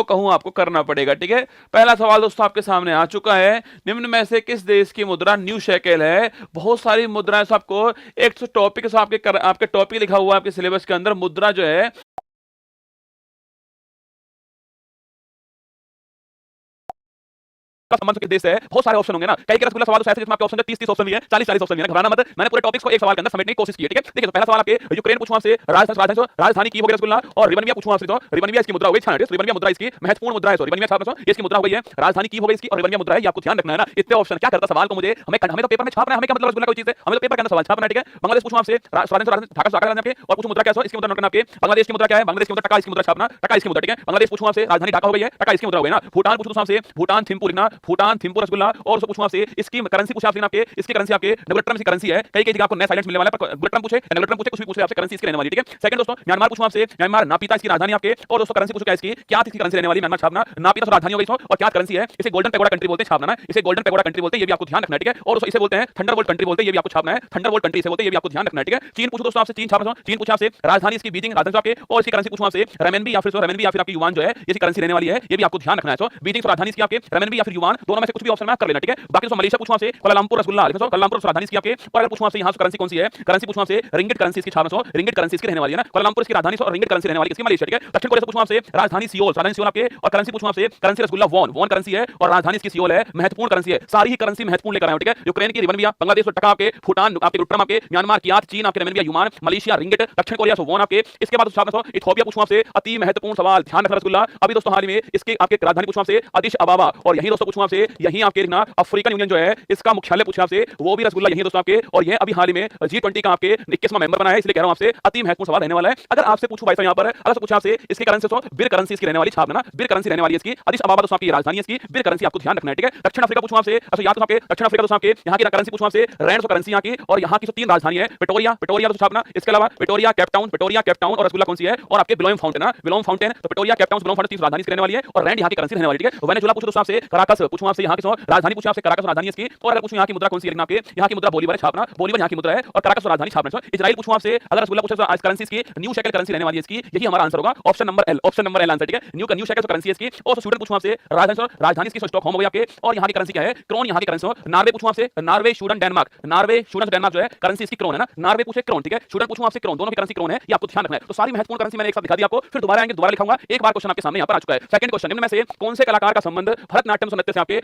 कहूं आपको करना पड़ेगा। ठीक है, पहला सवाल दोस्तों आपके सामने आ चुका है। निम्न में से किस देश की मुद्रा न्यू शेकेल है? बहुत सारी मुद्राएं आपको एक टॉपिक आपके टॉपिक लिखा हुआ है आपके सिलेबस के अंदर, मुद्रा जो है का संबंध किस देश है। बहुत सारे ऑप्शन होंगे ना, कई रसगुल्ला सवाल तो ऐसे जिसमें आपके ऑप्शन 30 ऑप्शन भी है, 40 ऑप्शन भी है, घबराना मत। मैंने पूरे टॉपिक्स को एक सवाल के अंदर समेटने की कोशिश की है। ठीक है, देखिए तो पहला सवाल आपके यूक्रेन पूछूं आपसे, राजधानी की हो गया रसगुल्ला, और रिबनविया पूछूं आपसे तो रिबनविया इसकी मुद्रा हो गई 6 रिबनविया मुद्रा इसकी महत्वपूर्ण मुद्रा है, सॉरी रिबनविया छापना इसकी मुद्रा हो गई है, राजधानी की हो गई इसकी, और रिबनविया मुद्रा है, ये आपको ध्यान रखना है ना। इतने ऑप्शन क्या करता सवाल को मुझे हमें तो पेपर में छापना है, हमें क्या मतलब रसगुल्ला कोई चीज है, हमें तो पेपर के अंदर सवाल छापना है। ठीक है, बांग्लादेश पूछूं आपसे, ढाका और कुछ मुद्रा क्या है इसकी मुद्रा नोट करना आपके, बांग्लादेश की मुद्रा क्या है, बांग्लादेश की मुद्रा टका, इसकी मुद्रा छापना, टका इसकी मुद्रा। ठीक है, बांग्लादेश पूछूं आपसे, राजधानी ढाका हो गई है, टका इसकी मुद्रा हो गई ना। भूटान पूछूं आपसे, भूटान थिम्पू लिखना, भूटान थिम्पू रसगुल्ला, और पूछूं आपसे इसकी करेंसी पूछे आपसे आपके, इसकी करेंसी आपके नगरट्रम की करेंसी है, कई जगह आपको नया साइलेंस मिलने वाला है, पर नगरट्रम पूछे नगरट्रम पूछे कुछ भी पूछे आपसे करेंसी इसकी रहने वाली। ठीक है, सेकंड दोस्तों म्यांमार पूछूं आपसे, म्यांमार नापीता इसकी राजधानी आपके, और दोस्तों करेंसी पूछो क्या इसकी, क्या इसकी करेंसी रहने वाली म्यांमार छापना, नापीता राजधानी हो गई और क्या करेंसी है, इसे गोल्डन पैगोडा कंट्री बोलते हैं छापना ना, इसे गोल्डन पैगोडा कंट्री बोलते हैं, ये भी आपको ध्यान रखना है। ठीक है, और दोस्तों इसे बोलते हैं थंडरबोल्ट कंट्री बोलते हैं, ये भी आपको छापना है, थंडरबोल्ट कंट्री इसे बोलते हैं, ये भी आपको ध्यान रखना है। ठीक है, चीन पूछो दोस्तों आपसे, चीन छापना, चीन पूछा आपसे राजधानी इसकी बीजिंग राजधानी आपके, और इसकी करेंसी पूछो आपसे रेमनबी या फिर रेमनबी या फिर आपकी युआन जो है इसकी करेंसी रहने वाली है, ये भी आपको ध्यान रखना है। तो बीजिंग राजधानी इसकी आपके, रेमनबी या फिर युआन दोनों में से कुछ भी ऑप्शन में कर लेना। ठीक है, बाकी दोस्तों मलेशिया पूछो आपसे, कुआलालंपुर रसगुल्ला लिखो, कुआलालंपुर राजधानी इसकी आपके, और अगर पूछो आपसे यहाँ से करेंसी कौन सी है, करेंसी पूछो आपसे रिंगिट करेंसी इसकी छापना, रिंगिट करेंसी इसकी रहने वाली है ना, कुआलालंपुर इसकी राजधानी और रिंगिट करेंसी रहने वाली इसकी मलेशिया। ठीक है, दक्षिण कोरिया से पूछो आपसे राजधानी सियोल, राजधानी सियोल आपके, और करेंसी पूछो आपसे currency rasgulla won, won currency है, और राजधानी इसकी सियोल है, महत्वपूर्ण करेंसी है, सारी ही करेंसी महत्वपूर्ण लेकर आए हो। ठीक है, यूक्रेन की रिबनविया, बांग्लादेश टका आपके, भूटान आपके रुपया आपके, म्यांमार की याद, चीन आपके रेमनविया युआन, मलेशिया रिंगिट, दक्षिण कोरिया से वॉन आपके। इसके बाद इथियोपिया पूछो आपसे, अति महत्वपूर्ण सवाल ध्यान रखना रसगुल्ला, अभी दोस्तों हाल ही में इसके आपके राजधानी पूछो आपसे अदिश अबाबा, और यही दोस्तों पूछो आपसे यही आपके लिखना अफ्रीकन यूनियन जो है इसका मुख्यालय पूछा आपसे, वो भी रसगुल्ला यही दोस्तों आपके, और ये अभी हाल ही में G20 का आपके 21वां मेंबर बना है, इसलिए कह रहा हूं आपसे अति महत्वपूर्ण सवाल रहने वाला है। अगर आपसे पूछूं भाई साहब यहां पर, अगर से पूछा आपसे इसकी करेंसी तो बिर करेंसी इसकी रहने वाली छापना ना, बिर करेंसी रहने वाली है इसकी, अदिश अबाबा दोस्तों आपकी राजधानी इसकी, बिर करेंसी आपको ध्यान रखना है। ठीक है, दक्षिण अफ्रीका पूछूं आपसे, अच्छा याद तो आपके दक्षिण अफ्रीका दोस्तों आपके यहां की करेंसी पूछूं आपसे रैंड सो करेंसी यहां की, और यहां की जो तीन राजधानी है प्रिटोरिया, प्रिटोरिया दोस्तों छापना, इसके अलावा प्रिटोरिया केप टाउन, और रसगुल्ला कौन सी है, और आपके बिलोम फाउंटेन ना, बिलोम फाउंटेन, तो प्रिटोरिया केप टाउन बिलोम फाउंटेन तीन राजधानी इसकी रहने वाली है, और रैंड यहां की करेंसी रहने वाली है। ठीक है, वेनेजुएला पूछो दोस्तों आपसे कराकस, पूछूं आपसे यहां की राजधानी पूछूं आपसे कराकस राजधानी इसकी, और अगर पूछूं यहां की मुद्रा कौन सी है आपके, यहां की मुद्रा बोलीवर छापना, बोलीवर यहां की मुद्रा है, और कराकस राजधानी छापना। इजराइल पूछूं आपसे, अगर रसगुल्ला पूछे तो करेंसी इसकी न्यू शेकेल करेंसी रहने वाली है इसकी, यही हमारा आंसर होगा, option number L, option number L answer. ठीक है, न्यू शेकेल करेंसी इसकी, और स्वीडन पूछूं आपसे राजधानी इसकी स्टॉकहोम हो गई आपके, और यहां की करेंसी क्या है, क्रोन यहां की करेंसी हो। नार्वे पूछूं आपसे, नार्वे स्वीडन डेनमार्क जो है करेंसी इसकी क्रोन है ना, नार्वे पूछे क्रोन। ठीक है, स्वीडन पूछूं आपसे क्रोन, दोनों की करेंसी क्रोन है, ये आपको ध्यान रखना है। तो सारी महत्वपूर्ण करेंसी मैंने एक साथ दिखा दी आपको, फिर दोबारा आएंगे दोबारा लिखाऊंगा, एक बार क्वेश्चन आपके सामने यहां पर आ चुका है। सेकंड क्वेश्चन, इनमें से कौन से कलाकार का संबंध भरतनाट्यम नृत्य से आपके